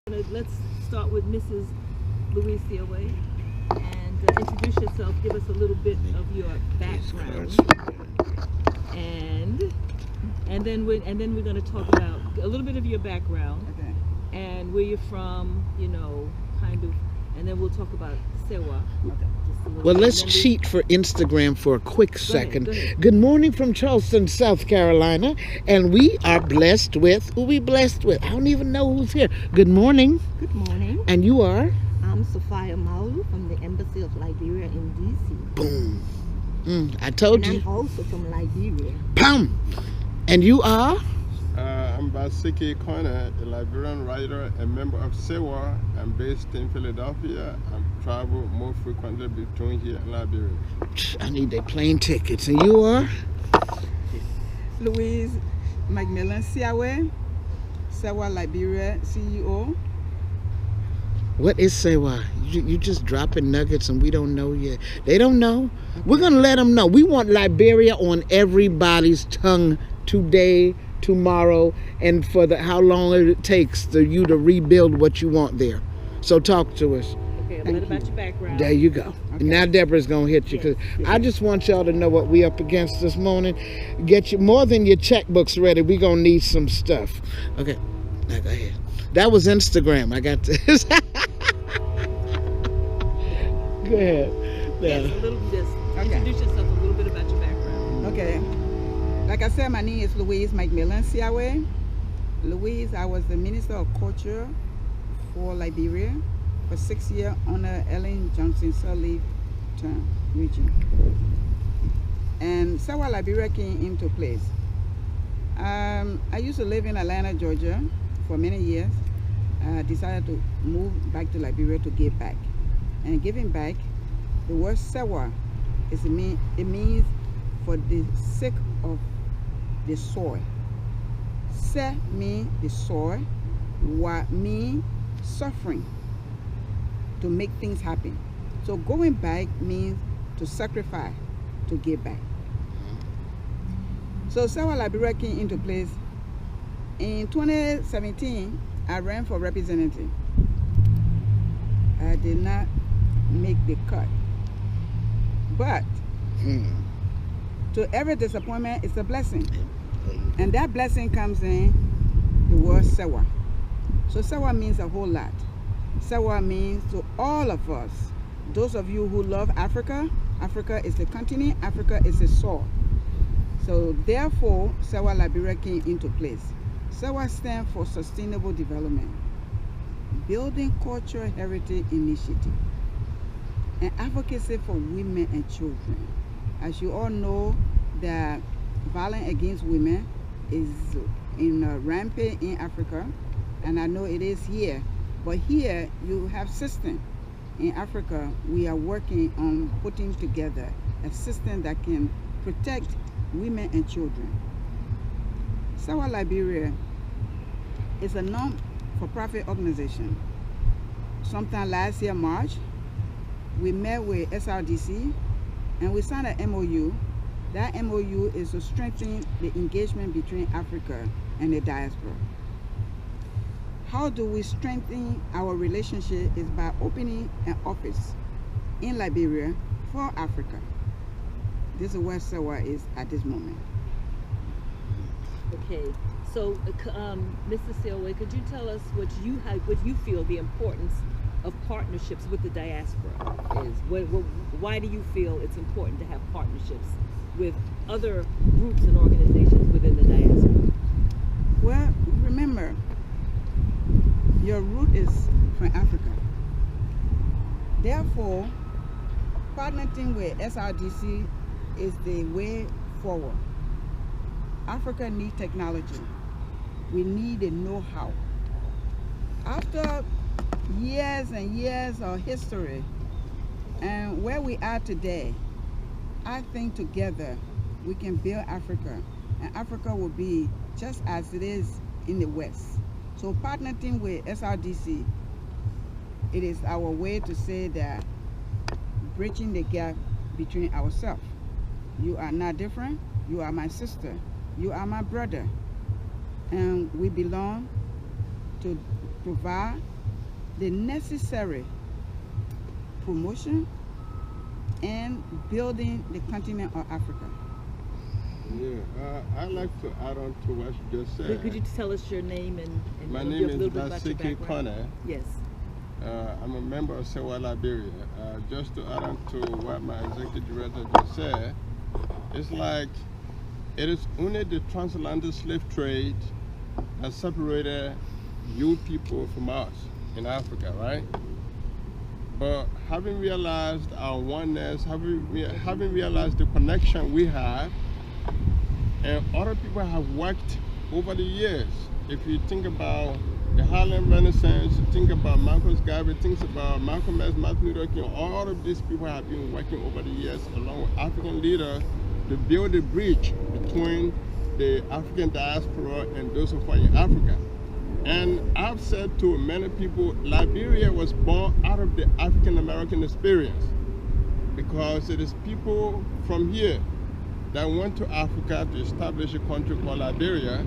Let's start with Mrs. Louise Siaway, and introduce yourself. Give us a little bit of your background, and then we're going to talk about a little bit of your background, okay, and where you're from, you know, kind of, and then we'll talk about SEHWAH. okay. Well, let's cheat for Instagram for a quick second. Go ahead. Good morning from Charleston, South Carolina, and we are blessed with, who we blessed with? I don't even know who's here. Good morning. Good morning. And you are? I'm Sophia Maulu from the Embassy of Liberia in DC. Boom. I told And you. I'm also from Liberia. Pam. And you are? I'm Basiki Kone, a Liberian writer and member of SEHWAH. I'm based in Philadelphia. I travel more frequently between here and Liberia. I need their plane tickets. And you are? Louise McMillan Siaway, SEHWAH Liberia CEO. What is SEHWAH? You just dropping nuggets and we don't know yet. They don't know. We're going to let them know. We want Liberia on everybody's tongue today, tomorrow, and for how long it takes for you to rebuild what you want there. So talk to us. Okay, a little about your background. There you go. Okay. Now Deborah's going to hit you, because I just want y'all to know what we up against this morning. Get you more than your checkbooks ready. We're going to need some stuff. Okay, now go ahead. That was Instagram. I got this. Go ahead. Yes, a little, just Okay. introduce yourself a little bit about your background. Okay. Like I said, my name is Louise McMillan Siaway. Louise, I was the Minister of Culture for Liberia for 6 years under Ellen Johnson Sirleaf term region. And SEHWAH Liberia came into place. I used to live in Atlanta, Georgia for many years. I decided to move back to Liberia to give back. And giving back, the word SEHWAH it means for the sake of the soil. Se means the soil, wa means suffering to make things happen. So going back means to sacrifice, to give back. So SEHWAH Liberia came into place. In 2017, I ran for representative. I did not make the cut. But to every disappointment, it's a blessing. And that blessing comes in the word SEHWAH. So SEHWAH means a whole lot. SEHWAH means to all of us, those of you who love Africa, Africa is the continent, Africa is the soil. So therefore, SEHWAH Liberia came into place. SEHWAH stands for Sustainable Development, Building Cultural Heritage Initiative, and advocacy for women and children. As you all know, that violence against women is rampant in Africa, and I know it is here. But here you have system. In Africa, we are working on putting together a system that can protect women and children. SEHWAH Liberia is a non-for-profit organization. Sometime last year, March, we met with SRDC and we signed an MOU. That MOU is to strengthen the engagement between Africa and the diaspora. How do we strengthen our relationship is by opening an office in Liberia for Africa. This is where SEHWAH is at this moment. Okay, so Mr. Siaway, could you tell us what you feel the importance of partnerships with the diaspora is? Why do you feel it's important to have partnerships with other groups and organizations within the diaspora? Well, remember, your root is from Africa. Therefore, partnering with SRDC is the way forward. Africa needs technology. We need the know-how. After years and years of history and where we are today, I think together we can build Africa, and Africa will be just as it is in the West. So partnering with SRDC, it is our way to say that bridging the gap between ourselves. You are not different, you are my sister, you are my brother, and we belong to provide the necessary promotion and building the continent of Africa. Yeah, I'd like to add on to what you just said. Could you tell us your name and My give name a is little bit about your Basiki background? Kone. Yes. I'm a member of SEHWAH Liberia. Just to add on to what my executive director just said, it's like it is only the transatlantic slave trade that separated you people from us in Africa, right? But having realized our oneness, having realized the connection we have, and other people have worked over the years. If you think about the Harlem Renaissance, you think about Marcus Garvey, think about Malcolm X, Martin Luther King, all of these people have been working over the years along with African leaders to build a bridge between the African diaspora and those who are in Africa. And I've said to many people, Liberia was born out of the African American experience, because it is people from here that went to Africa to establish a country called Liberia.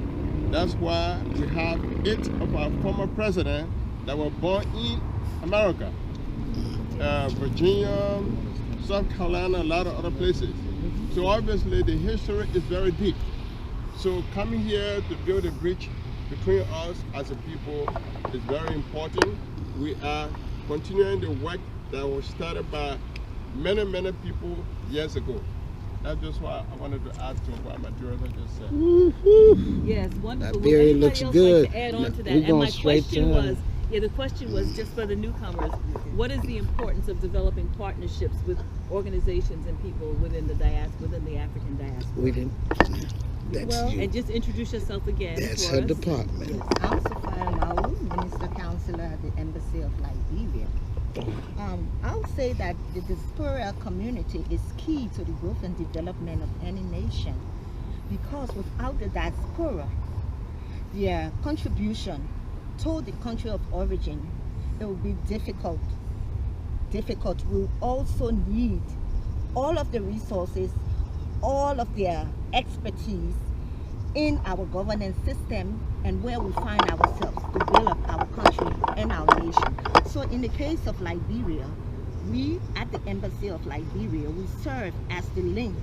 That's why we have 8 of our former presidents that were born in America. Virginia, South Carolina, a lot of other places. So obviously the history is very deep. So coming here to build a bridge between us as a people is very important. We are continuing the work that was started by many, many people years ago. That's just why I wanted to add to what my director just said. Yes, wonderful. Liberia Would looks anybody good. else like to add on to that? We're And going my straight question to her. was, the question was just for the newcomers, what is the importance of developing partnerships with organizations and people within the diaspora, within the African diaspora? We didn't. That's Well, you. And just introduce yourself again That's for her us. department. I'm Sophia Mawu, Minister Counselor at the Embassy of Liberia. I'll say that the diaspora community is key to the growth and development of any nation, because without the diaspora, their contribution to the country of origin, it will be difficult. We'll also need all of the resources, all of their expertise in our governance system and where we find ourselves to build up our country and our nation. So in the case of Liberia, we at the Embassy of Liberia, we serve as the link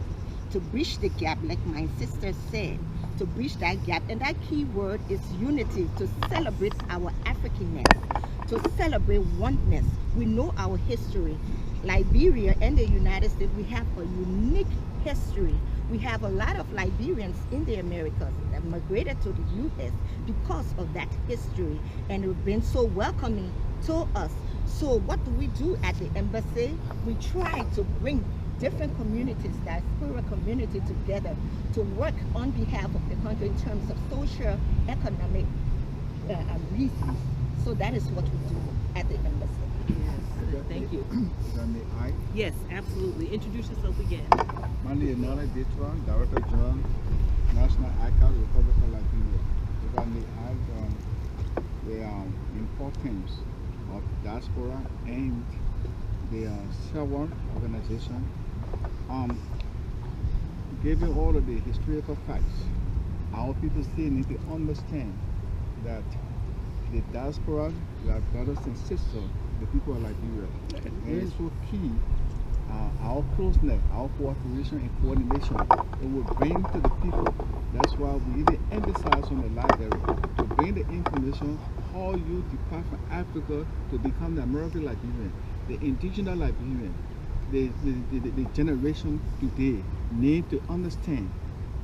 to bridge the gap, like my sister said, to bridge that gap. And that key word is unity, to celebrate our Africanness, to celebrate oneness. We know our history. Liberia and the United States, we have a unique history. We have a lot of Liberians in the Americas that migrated to the U.S. because of that history, and it's been so welcoming to us. So what do we do at the embassy? We try to bring different communities, diaspora community, together to work on behalf of the country in terms of social, economic reasons. So that is what we do at the embassy. Yes, thank you. Yes, absolutely. Introduce yourself again. My name is Nala Ditra, Director General, National Archives, Republic of Liberia. If I may add the importance of diaspora and the SEHWAH organization, given all of the historical facts, our people still need to understand that the diaspora, our brothers and sisters, the people of Liberia, and it's so key. Our closeness, our cooperation and coordination, it will bring to the people. That's why we even emphasize on the library to bring the information how you depart from Africa to become the American Liberian, the indigenous Liberian, the generation today need to understand.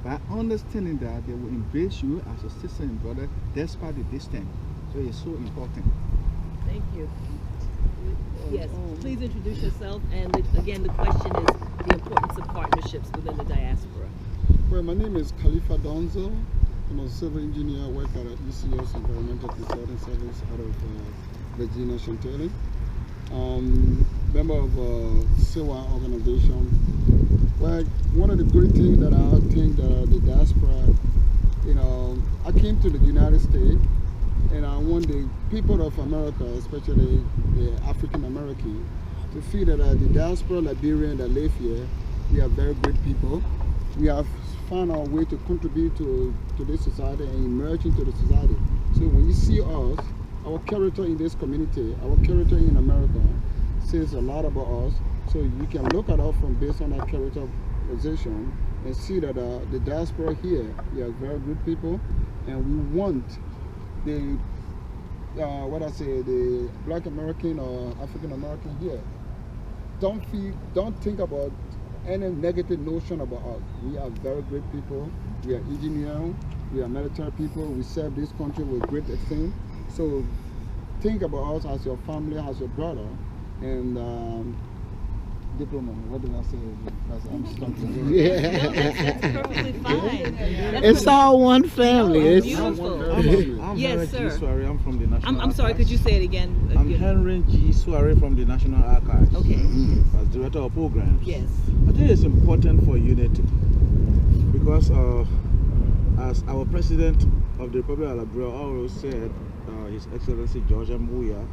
By understanding that, they will embrace you as a sister and brother despite the distance. So it's so important. Thank you. Yes, please introduce yourself. And again, the question is the importance of partnerships within the diaspora. Well, my name is Khalifa Donzo. I'm a civil engineer, work at ECS Environmental Consulting Service out of Virginia, Chantilly. Member of SEHWAH organization. Well, one of the great things that I think that the diaspora, I came to the United States, and I want the people of America, especially the African American, to feel that the diaspora Liberian that live here, we are very great people. We have found our way to contribute to this society and emerge into the society. So when you see us, our character in this community, our character in America says a lot about us. So you can look at us from based on our character position and see that the diaspora here, we are very good people, and we want the the Black American or African American here don't think about any negative notion about us. We are very great people. We are engineers. We are military people. We serve this country with great extent. So think about us as your family, as your brother, and diplomat. What did I say? Because I'm stuck. Yeah. No, that's perfectly fine. It's all one family. Oh, It's beautiful. I'm Yes, Henry sir. G. Soiree. I'm from the National I'm sorry, Archives. could you say it again? I'm Henry G. Soiree from the National Archives. Okay. As Director of Programs. Yes. I think it's important for unity because as our President of the Republic of Liberia always said, His Excellency George M. Weah,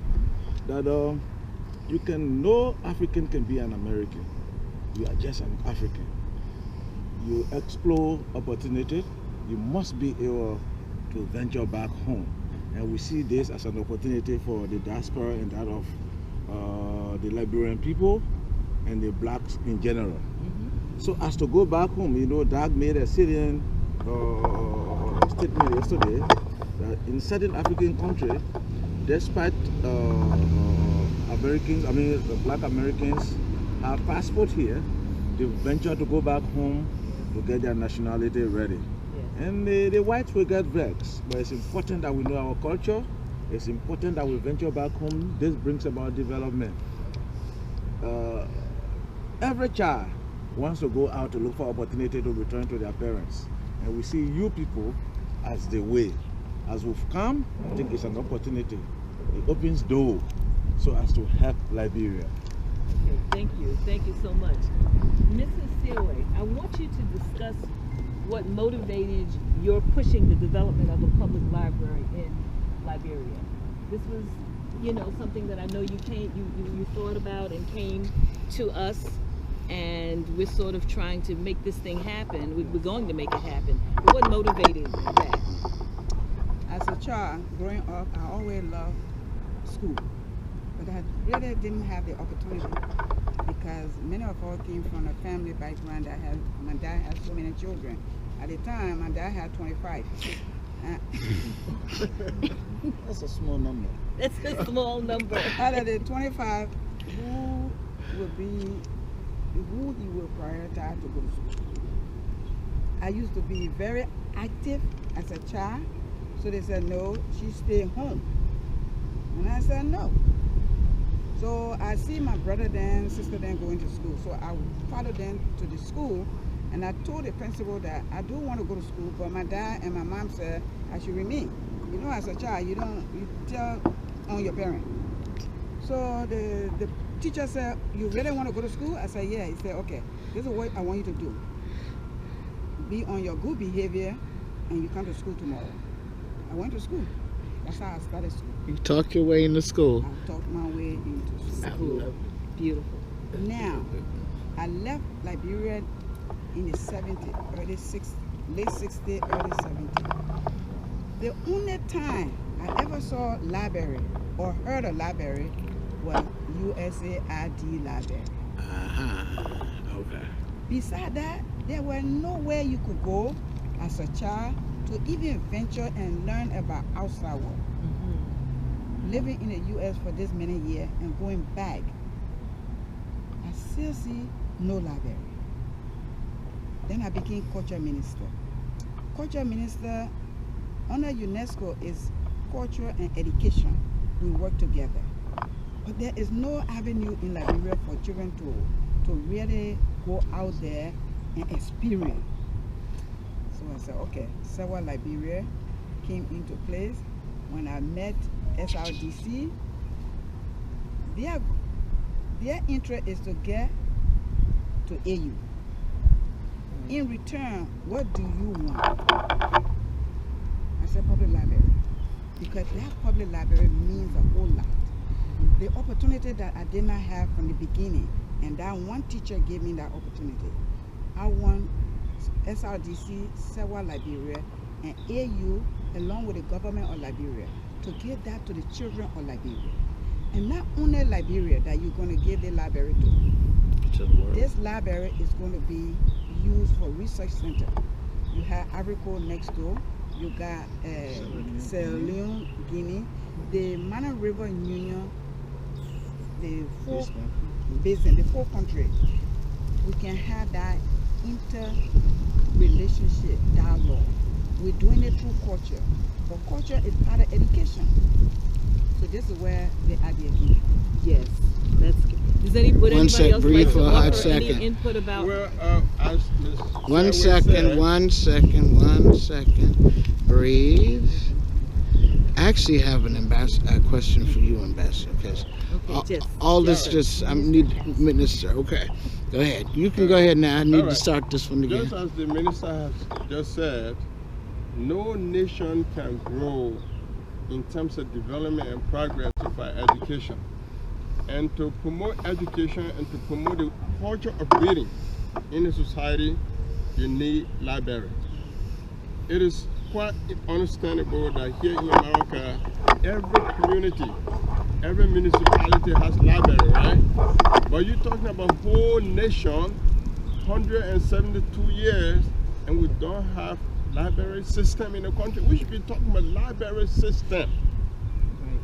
that no African can be an American. You are just an African. You explore opportunity, you must be able to venture back home. And we see this as an opportunity for the diaspora and that of the Liberian people and the blacks in general. Mm-hmm. So as to go back home, you know, Doug made a statement yesterday that in certain African countries, despite the Black Americans have passport here, they venture to go back home to get their nationality ready. Yes. And the whites will get vexed, but it's important that we know our culture. It's important that we venture back home. This brings about development. Every child wants to go out to look for opportunity to return to their parents. And we see you people as the way. As we've come, I think it's an opportunity. It opens door so as to help Liberia. Okay, thank you. Thank you so much. Mrs. Siaway, I want you to discuss what motivated your pushing the development of a public library in Liberia. This was, you know, something that I know you thought about and came to us, and we're sort of trying to make this thing happen. We're going to make it happen. But what motivated that? As a child, growing up, I always loved school. But I really didn't have the opportunity because many of us came from a family background that my dad had so many children. At the time, my dad had 25. That's a small number. That's a small number. Out of the 25, who he will prioritize to go to school? I used to be very active as a child, so they said, no, she stay home. And I said, no. So I see my brother then, sister then going to school. So I followed them to the school, and I told the principal that I do want to go to school, but my dad and my mom said I should remain. You know, as a child, you tell on your parent. So the teacher said, you really want to go to school? I said, yeah. He said, okay, this is what I want you to do. Be on your good behavior, and you come to school tomorrow. I went to school. That's how I started school. You talk your way into school. I talked my way into school. Beautiful. Now, I left Liberia in the 70s, late 60s, early 70s. The only time I ever saw library or heard of library was USAID library. Okay. Besides that, there was nowhere you could go as a child to even venture and learn about outside world. Living in the U.S. for this many years and going back, I still see no library. Then I became culture minister. Culture minister under UNESCO is culture and education. We work together. But there is no avenue in Liberia for children to really go out there and experience. So I said, okay, SEHWAH Liberia came into place when I met SRDC. Their interest is to get to AU. In return, what do you want? I said public library. Because that public library means a whole lot. The opportunity that I did not have from the beginning, and that one teacher gave me that opportunity. I want SRDC, SEHWAH Liberia, and AU, along with the government of Liberia, to give that to the children of Liberia. And not only Liberia that you're going to give the library to. This library is going to be used for research center. You have Ivory Coast next door. You got Sierra Leone, Guinea, the Mana River Union, the four basin, the 4 countries. We can have that inter-relationship dialogue. We're doing it through culture, but culture is part of education. So this is where the idea came from. Yes, that's good. Does anybody else brief like to for a hot offer any second. input about? Well, as Ms. One Siaway said, second. Breathe. I actually have a question for you, Ambassador, because all this I need Minister. Okay, go ahead. You can go ahead now. I need to start this one again. Just as the minister has just said, no nation can grow in terms of development and progress without education. And to promote education and to promote the culture of reading in a society, you need library. It is quite understandable that here in America, every community, every municipality has library, right? But you're talking about whole nation, 172 years, and we don't have library system in the country. We should be talking about library system,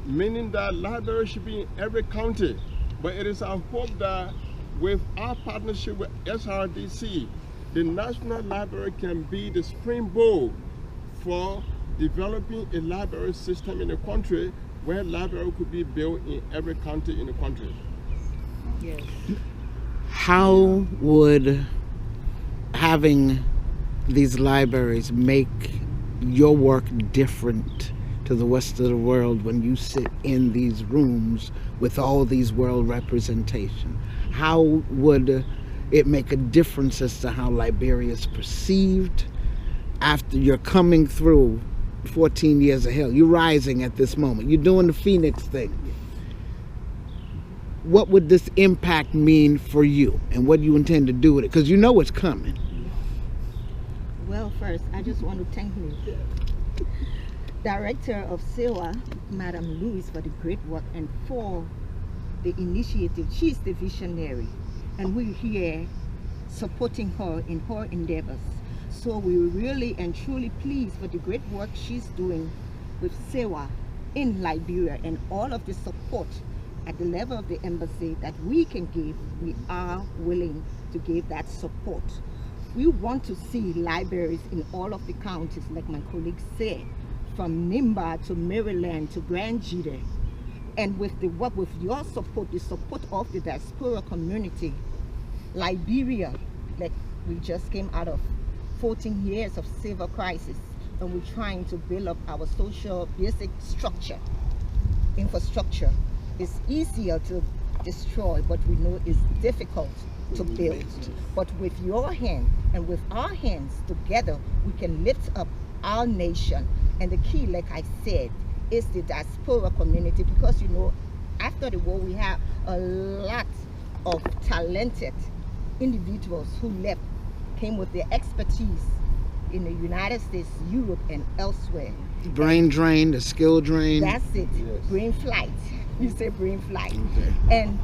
meaning that library should be in every county. But it is our hope that with our partnership with SRDC, the National Library can be the springboard for developing a library system in the country where library could be built in every county in the country. Yes. How would having these libraries make your work different to the rest of the world when you sit in these rooms with all these world representation? How would it make a difference as to how Liberia is perceived after you're coming through 14 years of hell? You're rising at this moment. You're doing the Phoenix thing. What would this impact mean for you, and what do you intend to do with it? Because you know it's coming. Well, first, I just want to thank the Director of SEHWAH, Madam Louise, for the great work and for the initiative. She's the visionary, and we're here supporting her in her endeavors. So we're really and truly pleased for the great work she's doing with SEHWAH in Liberia, and all of the support at the level of the embassy that we can give. We are willing to give that support. We want to see libraries in all of the counties, like my colleague said, from Nimba to Maryland to Grand Jide. And with the work, with your support, the support of the diaspora community, Liberia, like we just came out of 14 years of civil crisis, and we're trying to build up our social basic structure, infrastructure. It's easier to destroy, but we know it's difficult to build. But with your hand and with our hands together, we can lift up our nation. And the key, like I said, is the diaspora community, because you know, after the war, we have a lot of talented individuals who left, came with their expertise in the United States, Europe, and elsewhere. Brain drain, the skill drain. That's it. Yes. Brain flight. You say brain flight. Okay. And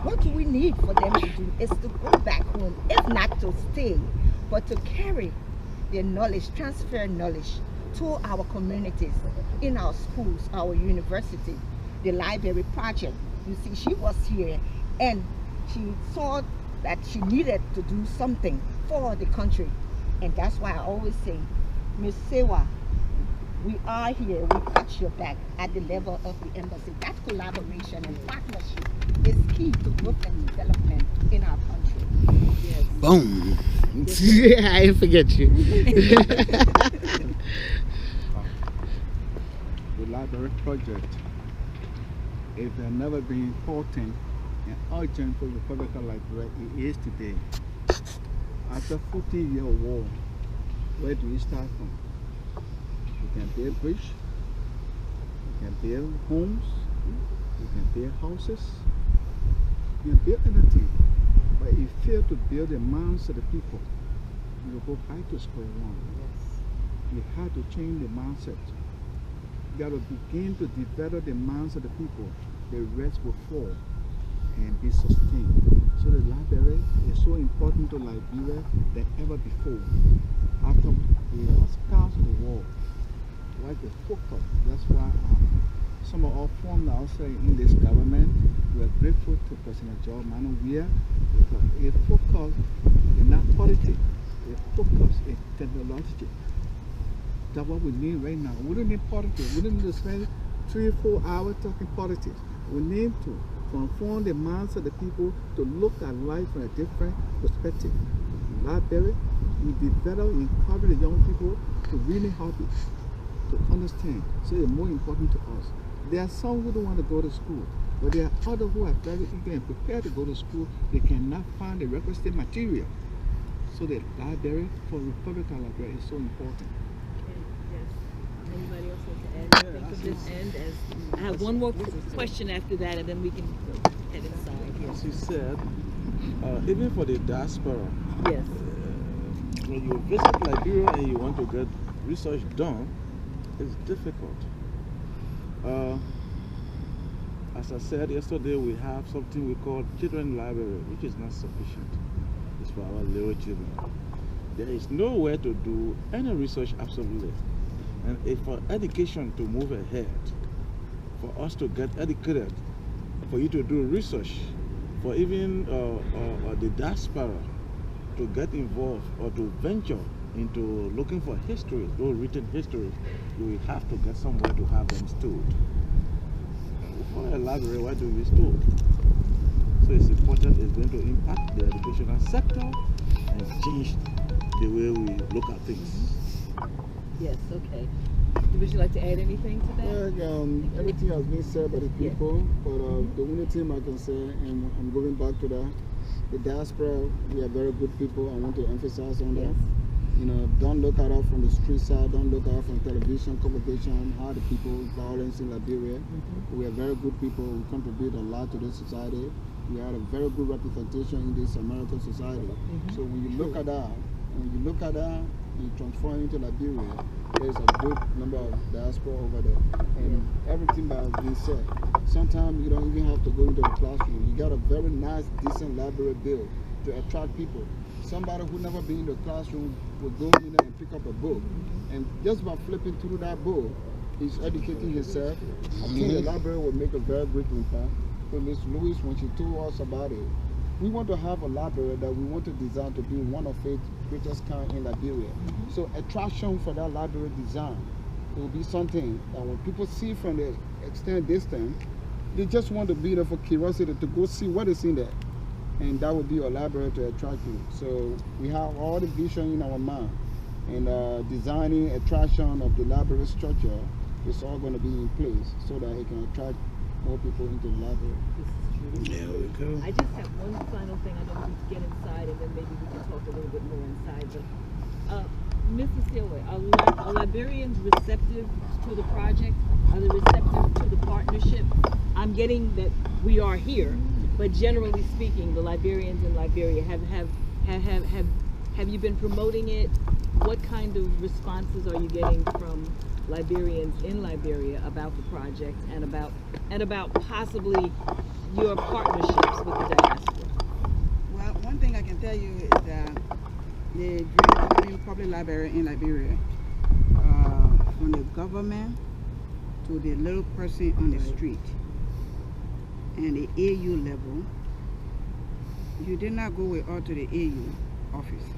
what we need for them to do is to go back home, if not to stay, but to carry their knowledge, transfer knowledge to our communities, in our schools, our university, the library project. You see, she was here and she saw that she needed to do something for the country. And that's why I always say, Ms. Siaway, we are here, we got your back at the level of the embassy. That collaboration and partnership is key to growth and development in our country. Yes. Boom. Yeah, I didn't forget you. The library project, it had never been important and urgent for the Republic of Liberia, it is today. After 14-year war, where do we start from? We can build bridges, we can build homes, we can build houses, we can build anything. But if you fail to build the minds of the people, you will go back to square one. Yes. You have to change the mindset. got to begin to develop the minds of the people. The rest will fall and be sustained. So the library is so important to Liberia than ever before. After we are scars of the world, like the focus. That's why some of our forms are also in this government. We are grateful to President George Manowia because a focus is not politics, a focus is technology. That's what we need right now. We don't need politics. We don't need to spend 3 or 4 hours talking politics. We need to transform the minds of the people to look at life from a different perspective. Library, we develop, encourage the young people to really hobby, to understand. So it's more important to us. There are some who don't want to go to school, but there are others who are very eager and prepared to go to school. They cannot find the requisite material. So the library for Republican Library is so important. Anybody else want to add anything to this end? I have one more question after that, and then we can head inside here. As you said, even for the diaspora, Yes. When you visit Liberia and you want to get research done, it's difficult. As I said yesterday, we have something we call children library, which is not sufficient. It's for our little children. There is nowhere to do any research absolutely. And if for education to move ahead, for us to get educated, for you to do research, for even the diaspora to get involved or to venture into looking for history, those written history, you will have to get somewhere to have them stored. For a library, why do we store? So it's important, it's going to impact the educational sector and change the way we look at things. Yes, okay. Would you like to add anything to that? Well, everything has been said by the people, but the only thing I can say, and I'm going back to that, the diaspora, we are very good people. I want to emphasize on that. You know, don't look at us from the street side, don't look at us from television, conversation, how the people, violence in Liberia. We are very good people, we contribute a lot to this society. We have a very good representation in this American society. So when you look at that, you transform into Liberia, there's a good number of diaspora over there. And everything that has been said, sometimes you don't even have to go into the classroom. You got a very nice, decent library built to attract people. Somebody who never been in the classroom will go in there and pick up a book. And just by flipping through that book, he's educating himself. I think the library will make a very great impact. So Ms. Louise, when she told us about it, we want to have a library that we want to design to be one of its greatest kind in Liberia. So attraction for that library design will be something that when people see from the extent distance, they just want to be there for curiosity to go see what is in there. And that would be a library to attract you. So we have all the vision in our mind. And designing attraction of the library structure is all going to be in place so that it can attract more people into the library. There we go. I just have one final thing. I know we need to get inside, and then maybe we can talk a little bit more inside. But Mrs. Siaway, are Liberians receptive to the project? Are they receptive to the partnership? I'm getting that we are here, but generally speaking, the Liberians in Liberia have you been promoting it? What kind of responses are you getting from Liberians in Liberia about the project and about possibly your partnerships with the diaspora? Well, one thing I can tell you is that the dream of having public library in Liberia, from the government to the little person on the street and the AU level, you did not go with all to the AU office.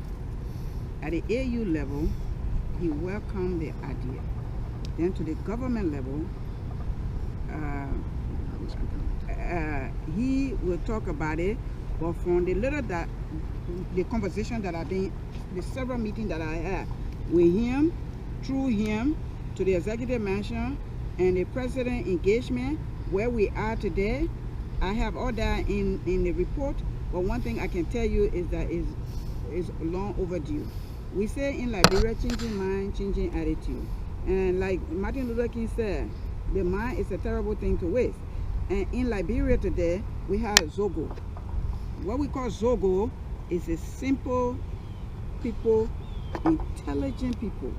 At the AU level, he welcomed the idea. Then to the government level, he will talk about it, but from the little that the conversation that I've been, the several meetings that I had with him, through him to the executive mansion and the president engagement, where we are today, I have all that in the report. But one thing I can tell you is that is long overdue. We say in Liberia, changing mind, changing attitude. And like Martin Luther King said, the mind is a terrible thing to waste. And in Liberia today, we have Zogo. What we call Zogo is a simple people, intelligent people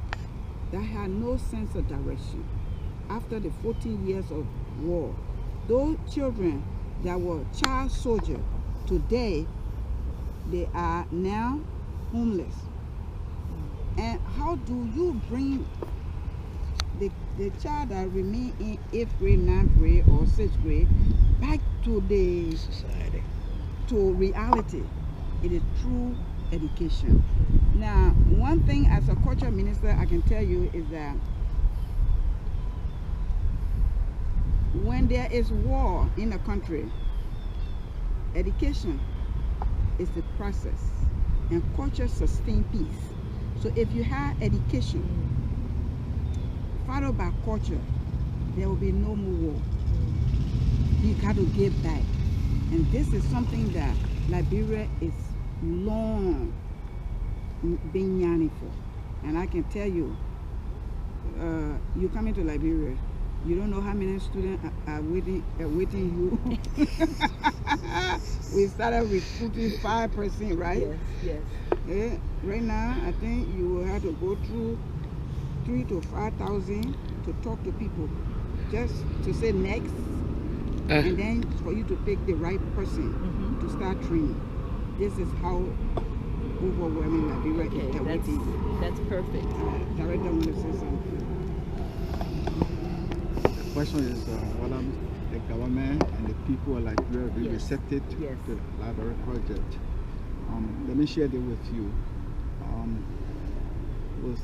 that have no sense of direction. after the 14 years of war. Those children that were child soldiers, today, they are now homeless. And how do you bring the child that remain in 8th grade, 9th grade, or 6th grade back to the Society. to reality? It is true education. Now, one thing as a culture minister I can tell you is that when there is war in a country, education is the process, and culture sustains peace. So if you have education followed by culture, there will be no more war. You got to give back. And this is something that Liberia is long been yearning for. And I can tell you, you come into Liberia, you don't know how many students are waiting you. We started recruiting 5%, right? Yes. Yeah, right now, I think you will have to go through 3,000 to 5,000 to talk to people, just to say next, and then for you to pick the right person to start training. This is how overwhelming Liberia is. Okay, that's perfect. Director, want to say something? The question is whether the government and the people are like very receptive to the library project. Let me share that with you. Was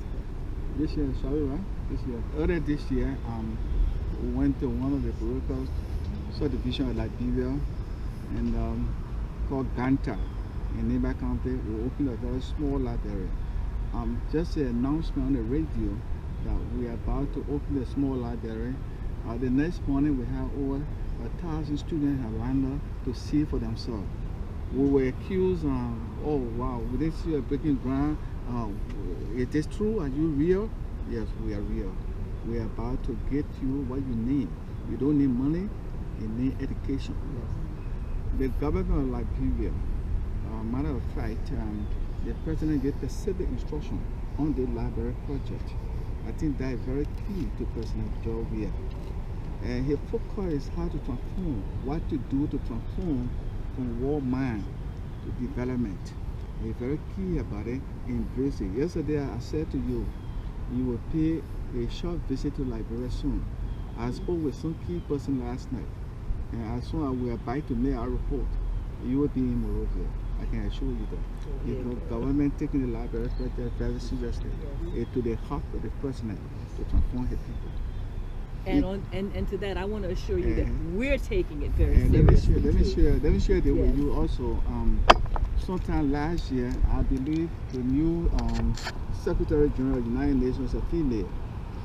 this year, sorry, right? This year, earlier this year, we went to one of the political subdivision of Liberia, and called Ganta in Neighbor County. We opened a very small library. Just an announcement on the radio that we are about to open a small library. The next morning, we have over 1,000 students have lined up to see for themselves. We were accused, oh wow, we didn't see a breaking ground. Is this true? Are you real? Yes, we are real. We are about to get you what you need. You don't need money, you need education. The government of Liberia, matter of fact, the president gave specific instruction on the library project. I think that is very key to President Georgia. And his focus is how to transform, what to do to transform from war mind to development. He's very key about it, embrace it. Yesterday I said to you, you will pay a short visit to Liberia soon. I spoke with some key person last night, and as soon as we are about to make our report, you will be in Monrovia. I can assure you that. Because government taking the library project very seriously. It's to the heart of the president to transform his people. And to that, I want to assure you that we're taking it very seriously. Let me share that with you also. Sometime last year, I believe the new Secretary General of the United Nations was a female.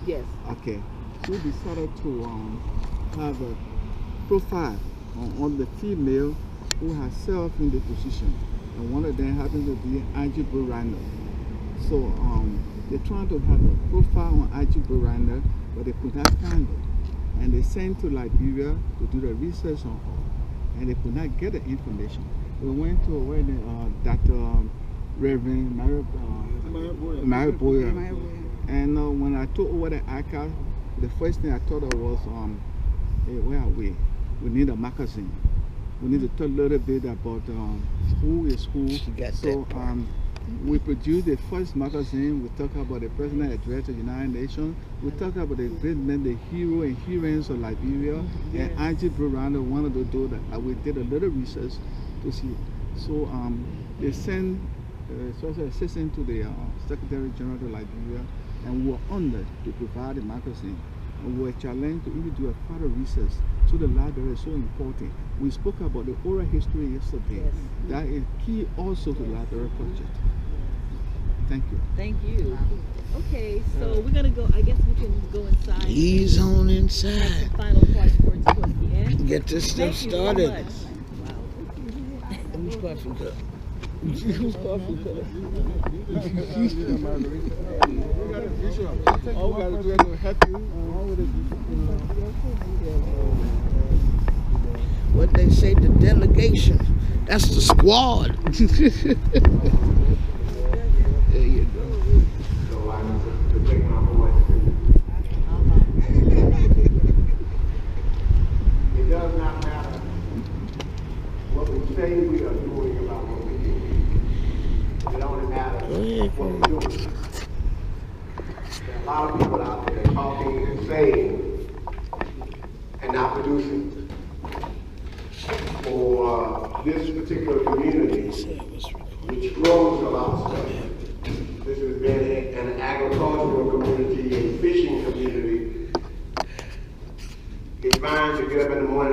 Yes. Okay. She decided to have a profile on the female who has served in the position, and one of them happens to be Angie Buranda. So they're trying to have a profile on Angie Buranda, but they could not find it. And they sent to Liberia to do the research on her, and they could not get the information. We went to where Dr. Reverend Mary Boyer. And when I took over the archive, the first thing I thought of was, hey, where are we? We need a magazine. We need to talk a little bit about who is who. So we produced the first magazine. We talk about the President and Director of the United Nations. We talk about the great men, the hero and heroines of Liberia. And Angie Buranda, one of the those that we did a little research to see. So they sent special assistant to the Secretary General of Liberia, and we were honored to provide the magazine. And we were challenged to even do a further research. So the library is so important. We spoke about the oral history yesterday. Yes. That is key also to the library project. Thank you. Thank you. Okay, so we're gonna go. I guess we can go inside. Ease on Have inside. some final parts towards the end. Get this stuff Thank you started. so much. Wow. Who's coffee cup? Who's coffee cup? All we got to do is help you. What they say, the delegation. That's the squad. There you go. say we are doing about what we do. It only matters what we're doing. There are a lot of people out there talking and saying and not producing. For this particular community, which grows a lot of stuff, this has been an agricultural community, a fishing community. It's fine to get up in the morning